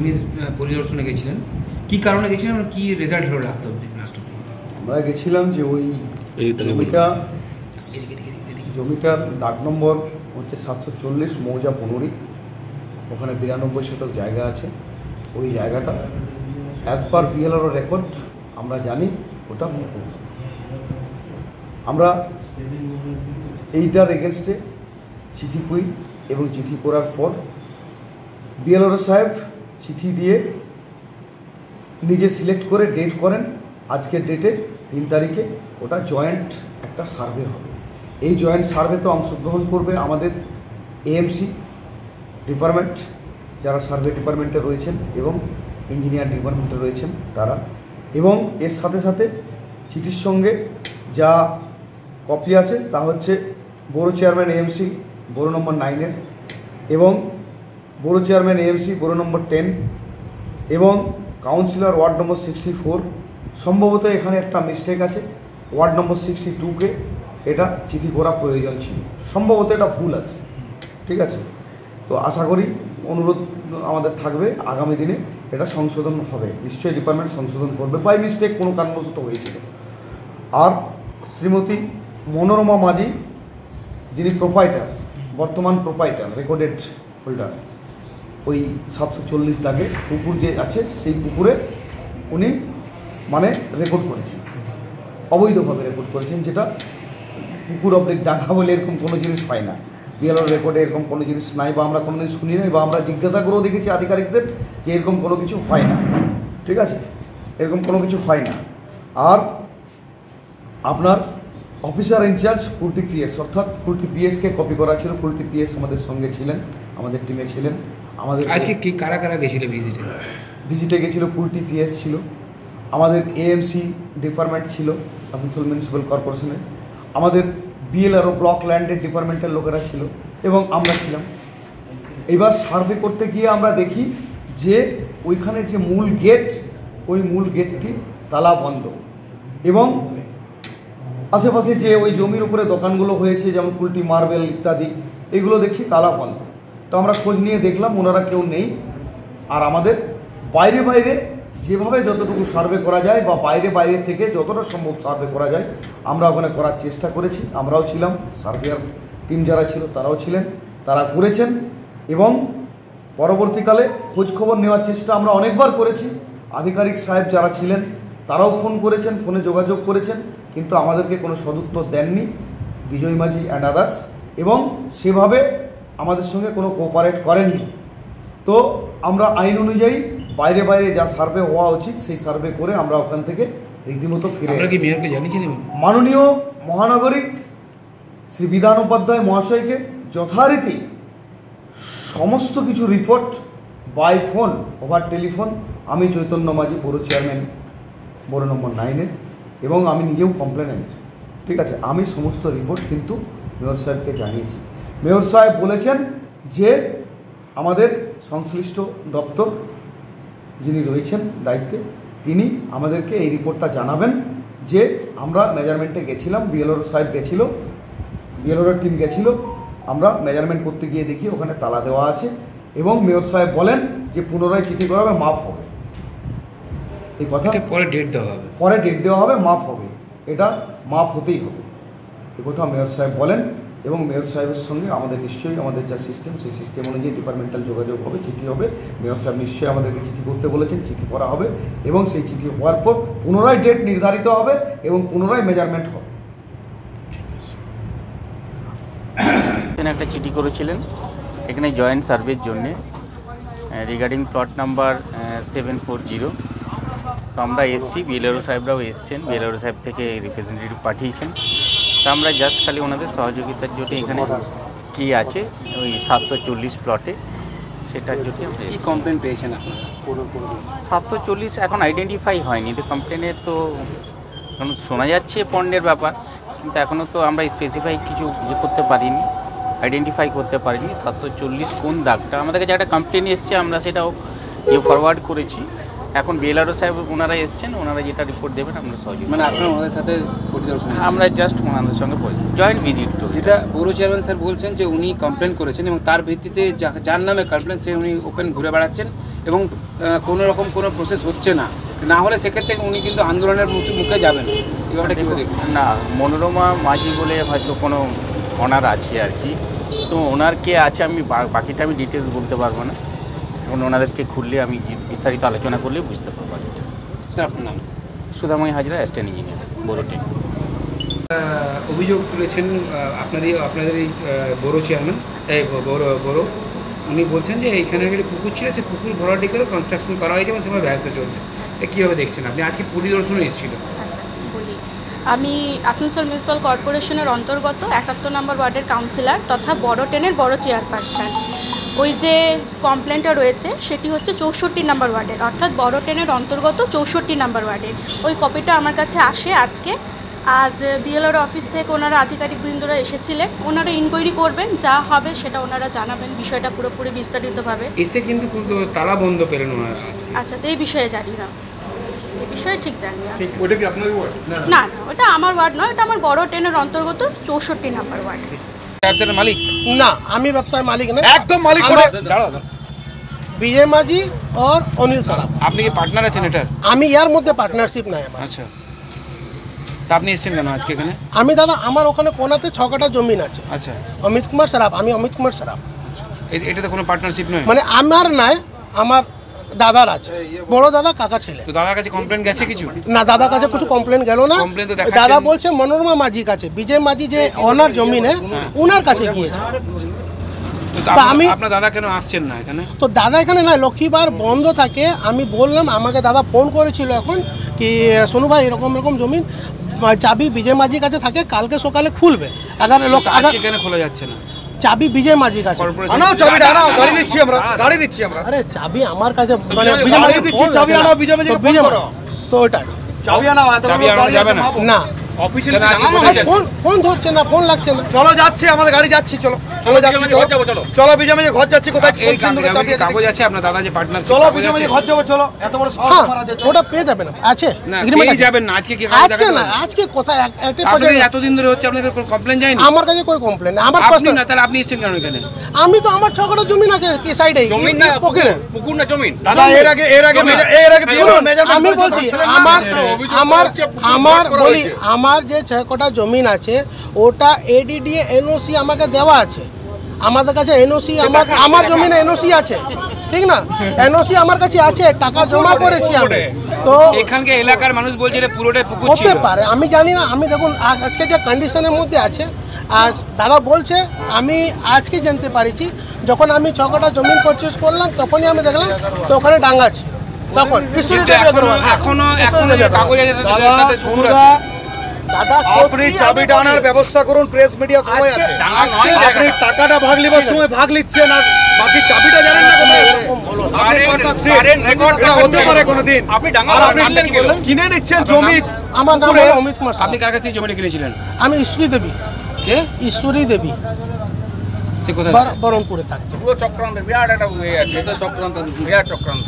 জমির পরিদর্শনে গেছিলেন, কী কারণে গেছিলেন, কী রেজাল্ট হলো লাস্ট অব্দি? আমরা গেছিলাম যে ওই জমিটার দাগ নম্বর হচ্ছে 740 মৌজা 15, ওখানে 92 শতক জায়গা আছে। ওই জায়গাটা অ্যাজ পার বিএলআর রেকর্ড আমরা জানি ওটা পুকুর। আমরা এইটার এগেনস্টে চিঠি করি এবং চিঠি করার পর বিএলআর সাহেব চিঠি দিয়ে নিজে সিলেক্ট করে ডেট করেন। আজকের ডেটে 3 তারিখে ওটা জয়েন্ট একটা সার্ভে হবে। এই জয়েন্ট সার্ভেতে অংশগ্রহণ করবে আমাদের এএমসি ডিপার্টমেন্ট, যারা সার্ভে ডিপার্টমেন্টে রয়েছেন এবং ইঞ্জিনিয়ার ডিপার্টমেন্টে রয়েছেন তারা, এবং এর সাথে সাথে চিঠির সঙ্গে যা কপি আছে তা হচ্ছে বড় চেয়ারম্যান এএমসি বড় নম্বর 9-এর এবং বড় চেয়ারম্যান এএমসি বড় নম্বর 10 এবং কাউন্সিলর ওয়ার্ড নম্বর 64। সম্ভবত এখানে একটা মিস্টেক আছে, ওয়ার্ড নম্বর 62-কে এটা চিঠি করা প্রয়োজন ছিল, সম্ভবত এটা ভুল আছে। ঠিক আছে, তো আশা করি অনুরোধ আমাদের থাকবে আগামী দিনে এটা সংশোধন হবে, নিশ্চয়ই ডিপার্টমেন্ট সংশোধন করবে, বাই মিস্টেক কোনো কারণবশত হয়েছিল। আর শ্রীমতী মনোরমা মাঝি, যিনি প্রোপাইটার, বর্তমান প্রোপাইটার রেকর্ডেড হোল্ডার, ওই 740 দাগে পুকুর যে আছে সেই পুকুরে উনি মানে রেকর্ড করেছেন, অবৈধভাবে রেকর্ড করেছেন, যেটা পুকুর অবলিক ডাঙ্গা বলে এরকম কোনো জিনিস হয় না, বিএলআর রেকর্ডে এরকম কোনো জিনিস নাই, বা আমরা কোনোদিন শুনি নাই, বা আমরা জিজ্ঞাসা করেও দেখেছি আধিকারিকদের যে এরকম কোনো কিছু হয় না। ঠিক আছে, এরকম কোনো কিছু হয় না। আর আপনার অফিসার ইনচার্জ কুর্তি পিএস, অর্থাৎ কুর্তি পিএসকে কপি করা ছিল। কুর্তি পিএস আমাদের সঙ্গে ছিলেন, আমাদের টিমে ছিলেন। আমাদের আজকে কি কারা কারা গেছিল ভিজিটে গেছিল? কুর্তি পিএস ছিল, আমাদের এএমসি ডিপার্টমেন্ট ছিল আসানসোল মিউনিসিপ্যাল কর্পোরেশনের, আমাদের বিএলআরও ব্লক ল্যান্ডের ডিপার্টমেন্টের লোকেরা ছিল এবং আমরা ছিলাম। এবার সার্ভে করতে গিয়ে আমরা দেখি যে ওইখানে যে মূল গেট, ওই মূল গেটটি তালা বন্ধ, এবং আশেপাশে যে ওই জমির উপরে দোকানগুলো হয়েছে যেমন কুলটি মার্বেল ইত্যাদি, এগুলো দেখছি তালা বন্ধ। তো আমরা খোঁজ নিয়ে দেখলাম ওনারা কেউ নেই। আর আমাদের বাইরে বাইরে যেভাবে যতটুকু সার্ভে করা যায় বা বাইরে থেকে যতটা সম্ভব সার্ভে করা যায় আমরা ওখানে করার চেষ্টা করেছি। আমরাও ছিলাম, সার্ভেয়ার টিম যারা ছিল তারাও ছিলেন, তারা করেছেন। এবং পরবর্তীকালে খোঁজ খবর নেওয়ার চেষ্টা আমরা অনেকবার করেছি। আধিকারিক সাহেব যারা ছিলেন তারাও ফোন করেছেন, ফোনে যোগাযোগ করেছেন, কিন্তু আমাদেরকে কোনো সদুত্তর দেননি বিজয় মাঝি অ্যান্ড আদার্স, এবং সেভাবে আমাদের সঙ্গে কোনো কোঅপারেট করেননি। তো আমরা আইন অনুযায়ী বাইরে যা সার্ভে হওয়া উচিত সেই সার্ভে করে আমরা ওখান থেকে রীতিমতো ফিরে এসেছি। মাননীয় মহানগরিক শ্রী বিধান উপাধ্যায় মহাশয়কে যথারীতি সমস্ত কিছু report by phone, over telephone, আমি চৈতন্য মাঝি বড় চেয়ারম্যান বড় নম্বর 9-এর, এবং আমি নিজেও কমপ্লেনেন্ট। ঠিক আছে, আমি সমস্ত রিপোর্ট কিন্তু মেয়র সাহেবকে জানিয়েছি। মেয়র সাহেব বলেছেন যে আমাদের সংশ্লিষ্ট দপ্তর যিনি রয়েছেন দায়িত্বে, তিনি আমাদেরকে এই রিপোর্টটা জানাবেন যে আমরা মেজারমেন্টে গেছিলাম, বিএলআর সাহেব গেছিল, বিএলআর টিম গেছিল, আমরা মেজারমেন্ট করতে গিয়ে দেখি ওখানে তালা দেওয়া আছে, এবং মেয়র সাহেব বলেন যে পুনরায় চিঠি করা হবে, মাফ হবে। এই কথা পরে ডেট দেওয়া হবে, মাফ হবে, এটা মাফ হতেই হবে, এই কথা মেয়র সাহেব বলেন। এবং মেয়র সাহেবের সঙ্গে আমাদের নিশ্চয়ই আমাদের যা সিস্টেম সেই সিস্টেম অনুযায়ী ডিপার্টমেন্টাল যোগাযোগ হবে, চিঠি হবে। মেয়র সাহেব নিশ্চয়ই আমাদেরকে চিঠি করতে বলেছেন, চিঠি করা হবে, এবং সেই চিঠি হওয়ার পর পুনরায় ডেট নির্ধারিত হবে এবং পুনরায় মেজারমেন্ট হবে। একটা চিঠি করেছিলেন এখানে জয়েন্ট সার্ভের জন্যে রিগার্ডিং প্লট নাম্বার 740। তো আমরা এসছি, বিএলআরও সাহেবরাও এসছেন, বিএলআরও সাহেব থেকে রিপ্রেজেন্টেটিভ পাঠিয়েছেন। তো আমরা জাস্ট খালি ওনাদের সহযোগিতার জন্য এখানে কি আছে ওই 740 প্লটে সেটার জন্য কি কমপ্লেন পেয়েছেন আপনারা? 740 এখন আইডেন্টিফাই হয়নি, তো কমপ্লেনে তো এখন শোনা যাচ্ছে পণ্যের ব্যাপার, কিন্তু এখনও তো আমরা স্পেসিফাই কিছু করতে পারিনি, আইডেন্টিফাই করতে পারিনি 740 কোন দাগটা। আমাদের কাছে একটা কমপ্লেন এসছে, আমরা সেটাও ফরওয়ার্ড করেছি। এখন বিএলআরও সাহেব ওনারা এসছেন, ওনারা যেটা রিপোর্ট দেবেন আমরা সহযোগিতা। মানে আপনারা ওনাদের সাথে পরিদর্শনে? আমরা জাস্ট ওনাদের সঙ্গে জয়েন্ট ভিজিট তো। যেটা পৌর চেয়ারম্যান স্যার বলছেন যে উনি কমপ্লেন করেছেন এবং তার ভিত্তিতে যার নামে কমপ্লেন সে উনি ওপেন ঘুরে বেড়াচ্ছেন এবং কোনো রকম কোনো প্রসেস হচ্ছে না, না হলে সেক্ষেত্রে উনি কিন্তু আন্দোলনের মুখে যাবেন। এই ব্যাপারটা কীভাবে দেখবেন? না, মনোরমা মাঝি বলে হয়তো কোনো ওনার আছে আর কি, তো ওনার কে আছে আমি বাকিটা আমি ডিটেলস বলতে পারবো না। এখন ওনাদেরকে খুললে আমি বিস্তারিত আলোচনা করলে বুঝতে পারবো। স্যার আপনার নাম? সুদাময় হাজরা, অ্যাসিস্ট্যান্ট ইঞ্জিনিয়ার, বড়োটি। অভিযোগ তুলেছেন আপনাদের এই বড় চেয়ারম্যান বড়, উনি বলছেন যে এইখানে একটা পুকুর ছিল, সেই পুকুর ভরাটি করে কনস্ট্রাকশন করা হয়েছে এবং সেভাবে ব্যবসা চলছে। কীভাবে দেখছেন আপনি? আজকে পরিদর্শনে এসেছিল। আচ্ছা বলি, আমি আসানসোল মিউনিসিপ্যাল কর্পোরেশনের অন্তর্গত 71 নম্বর ওয়ার্ডের কাউন্সিলর তথা বড় টেনের বড় চেয়ারপারসন। ওই যে কমপ্লেনটা রয়েছে সেটি হচ্ছে 64 নম্বর ওয়ার্ডের, অর্থাৎ বড় টেনের অন্তর্গত 64 নম্বর ওয়ার্ডের। ওই কপিটা আমার কাছে আসে আজকে। আজ বিএলআর অফিস থেকে ওনারা আধিকারিকবৃন্দরা এসেছিলেন, ওনারা ইনকোয়ারি করবেন, যা হবে সেটা ওনারা জানাবেন বিষয়টা পুরোপুরি বিস্তারিতভাবে। এসে কিন্তু তালা বন্ধ পেলেন ওনারা। আচ্ছা, এই বিষয়ে জানি না, এই বিষয়ে ঠিক জানি না। ওটা কি আপনার ওয়ার্ড? না না, ওটা আমার ওয়ার্ড নয়, ওটা আমার বড় টেনের অন্তর্গত 64 নম্বর ওয়ার্ড। ব্যবসার মালিক? না, আমি ব্যবসার মালিক না, একদম মালিক। দাঁড়াও, বিজয় মাঝি আর অনিল সারাফ। আপনি কি পার্টনার আছেন এটার? আমি এর মধ্যে পার্টনারশিপ নাই আমার। আচ্ছা, তা আপনি এসেছেন কেন আজকে এখানে? আমি দাদা, আমার ওখানে কোনাতে 6 কাঠা জমিন আছে। আচ্ছা, অমিত কুমার সারাফ, আমি অমিত কুমার সারাফ। এটাতে কোনো পার্টনারশিপ নয়? মানে আমার নাই, আমার দাদার আছে, বড় দাদা কাকা ছেলে। তো দাদার কাছে কমপ্লেন গেছে কিছু? না, দাদার কাছে কিছু কমপ্লেন গেল না। কমপ্লেন তো দেখাচ্ছেন। দাদা বলছে মনোরমা মাঝি কাছে, বিজয় মাঝি যে ওনার জমিনে ওনার কাছে গিয়েছে। তো আপনার দাদা কেন আসছেন না এখানে? তো দাদা এখানে না, লক্ষ্মীবার বন্ধ থাকে। আমি বললাম, আমাকে দাদা ফোন করেছিল এখন কি সোনু ভাই এরকম এরকম জমিন চাবি বিজয় মাঝির কাছে থাকে, কালকে সকালে খুলবে। এখানে খোলা যাচ্ছে না, চাবি বিজয় মাঝির কাছে। আনাও চাবিটা, আনাও, গাড়ি দিচ্ছি আমরা, গাড়ি দিচ্ছি আমরা। আরে চাবি আমার কাছে, মানে গাড়ি দিচ্ছি, চাবি আনাও, বিজয় মাঝিকে ফোন করো। তো ওটা চাবি আনাও, চাবি আনানো যাবে না। না, অফিসে কোথায় যাচ্ছে? ফোন ধরছে না, ফোন লাগছে না। চলো যাচ্ছি, আমাদের গাড়ি যাচ্ছি, চলো চলো যাচ্ছি, চলো বিজয় মাঝি ঘর যাচ্ছি। কোথায় কাগজ আছে আপনার দাদা যে পার্টনার? চলো বিজয় মাঝি ঘর যাবো, চলো। এত বড় শহর মারা যায়, ওটা পেয়ে যাবে না, আছে না, পেয়ে যাবেন না। আজকে কি আজকে না, আজকে কোথায় এতদিন ধরে হচ্ছে, আপনাদের কোনো কমপ্লেন যায়নি? আমার কাছে কোনো কমপ্লেন নেই। আমার আপনি না, তাহলে আপনি এসেছেন কেন এখানে? আমি তো আমার 6 কাঠা জমিন আছে কি সাইডে, জমিন না পকেটে পুকুর না জমিন। দাদা এর আগে আমি বলছি, আমার যে 6 কাঠা জমিন আছে ওটা এডিডিএ এনওসি আমাকে দেওয়া আছে। আমাদের কাছে এনওসি, আমার জমিনে এনওসি আছে, ঠিক না? এনওসি আমার কাছে আছে, টাকা জমা করেছি আমি। তো এখানকার এলাকার মানুষ বলছে এটা পুরোটাই পুকুর ছিল। হতে পারে, আমি জানি না। আমি দেখুন আজকে যে কন্ডিশনের মধ্যে আছে, আজ দাদা বলছে, আমি আজকে জানতে পারিছি। যখন আমি 6 কাঠা জমিন পারচেজ করলাম তখনই আমি দেখলাম তো ওখানে ডাঙ্গা ছিল। তখন এখনো কাগজ আছে তাতে পুকুর আছে। দাদা আপনি চাবিটা আনার ব্যবস্থা করুন, প্রেস মিডিয়া সময় আছে। আপনি টাকাটা ভাগ লিবার সময় ভাগ লিচ্ছেন, আর বাকি চাবিটা জানেন না কোথায়। হতে পারে কোনোদিন আপনি কিনে নিচ্ছেন জমি। আমার নাম অমিত কুমার। আপনি কার কাছ থেকে জমিটা কিনেছিলেন? আমি ঈশ্বরী দেবী। কে? ঈশ্বরী দেবী। সে কোথায়? বরমপুরে থাকতো। পুরো চক্রান্ত, বিরাট একটা হয়ে আছে, এটা চক্রান্ত, বিরাট চক্রান্ত।